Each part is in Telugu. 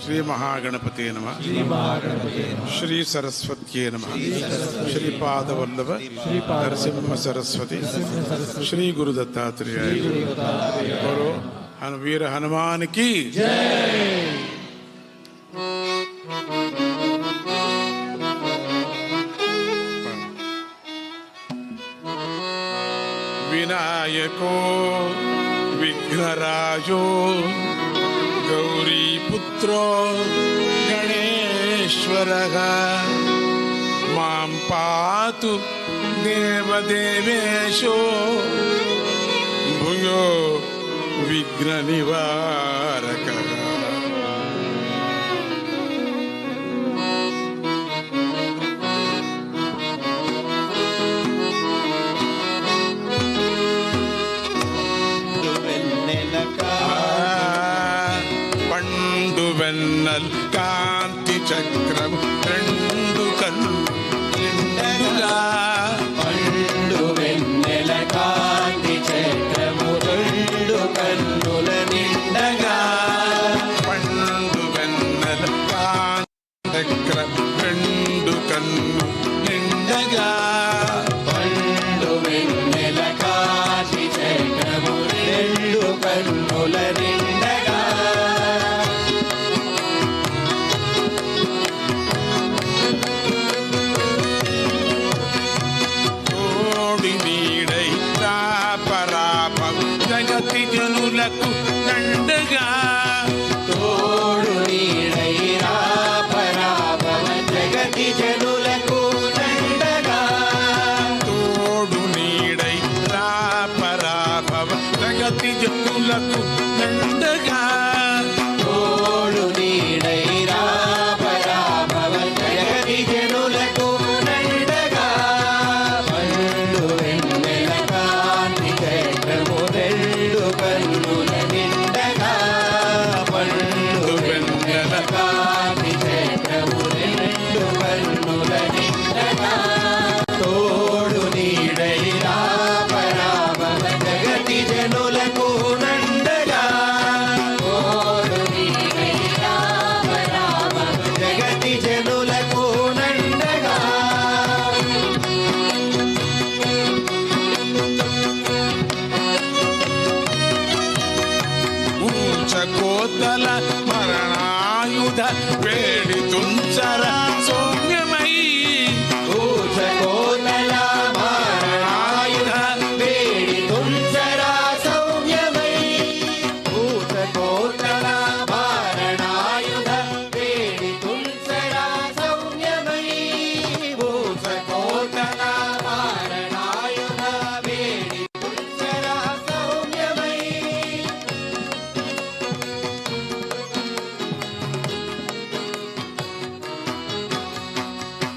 శ్రీ మహాగణపతే నమః. శ్రీ సరస్వత్యే నమః. శ్రీపాదవల్లభ నరసింహ సరస్వతి శ్రీ గురు దత్తాత్రేయ బోలో వీర హనుమానికి వినాయకో విఘ్నరాజో గౌరీపుత్రో గణేశ్వరః మాం పాతు దేవదేవేశో భూయో విఘ్న నివారకః. వెన్నల్ కాంతి చక్రం రెండు కన్ను నిండుగా పండు వెన్నెల కాంతి చక్రము రెండు కన్నుల నిండగా పండు వెన్నెల కాంతి చక్రం రెండు కన్ను నిండగా పండు వెన్నెల కాంతి చక్రము రెండు కన్నుల నిండగా జగతి జనులకు దండగా తోడు నీడై రాపరాపవ జగతి జనులకు దండగా తోడు నీడై రాపరాపవ జగతి జనులకు దండగా తోడు నీడై రాపరాపవ జగతి జనులకు దండగా పండు వెన్నెల కాంతి చక్రము రెండు కన్నుల నిండగా పండు వెన్నెల కాంతి చక్రము రెండు కన్నుల నిండగా తోడు నీడై రాపరాపవ జగతి జనులకు దండగా తోడు నీడై రాపరాపవ జగతి జనులకు దండగా ఊచకోతల మరణాయుధ వేడి తుంచర సౌమ్యమై ఊచకోతల మారణాయుధ వేడి తుంచరా సౌమ్యమై ఊచకోతల మారణాయుధ వేడి తుంచరా సౌమ్యమై ఊచకోతల మారణాయుధ వేడి తుంచరా సౌమ్యమై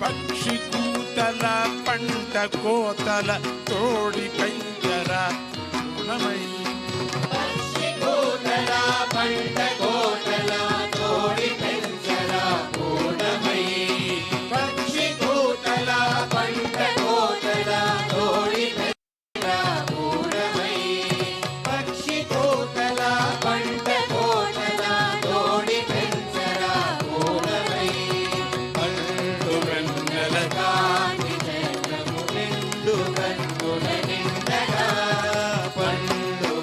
పక్షి కూతల పంట కోతల తోడి పెంచర గుణమై పక్షి కోతల పంట కోతల తోడి పెంచరా పూర్ణమై పక్షి కోతల పంట కోతల తోడి పెంచరా పూర్ణమై పక్షి కోతల పంట కోతల తోడి పెంచరా పూర్ణమై పండు వెన్నెల కాంతి చక్రము రెండు కన్నుల నిండగా పండు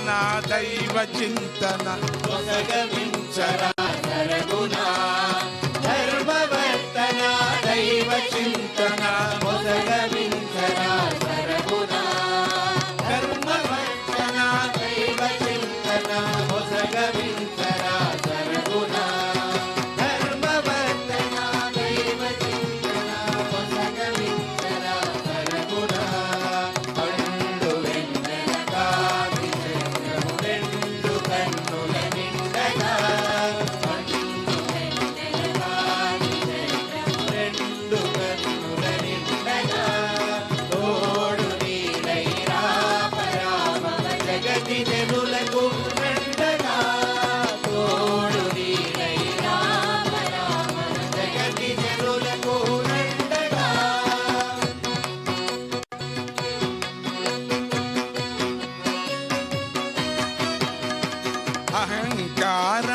ధర్మవర్తన దైవ చింతన మొసగమించరా సరగునా ధర్మవర్తన దైవ చింతన మొసగమించరా సరగునా ధర్మవర్తన దైవ చింతన మొసగమించరా సరగునా ధర్మవర్తన దైవ చింతన మొసగమించరా సరగునా పండు వెన్నెల కాంతి చంద్రము రెండు కన్నుల నిండగా పండు వెన్నెల కాంతి చంద్రము రెండు కన్నుల నిండగా తోడు నీడై రామ జగతి జనులకు రెండగా తోడు నీడై రామ జగతి జనులకు రెండగా అహంకార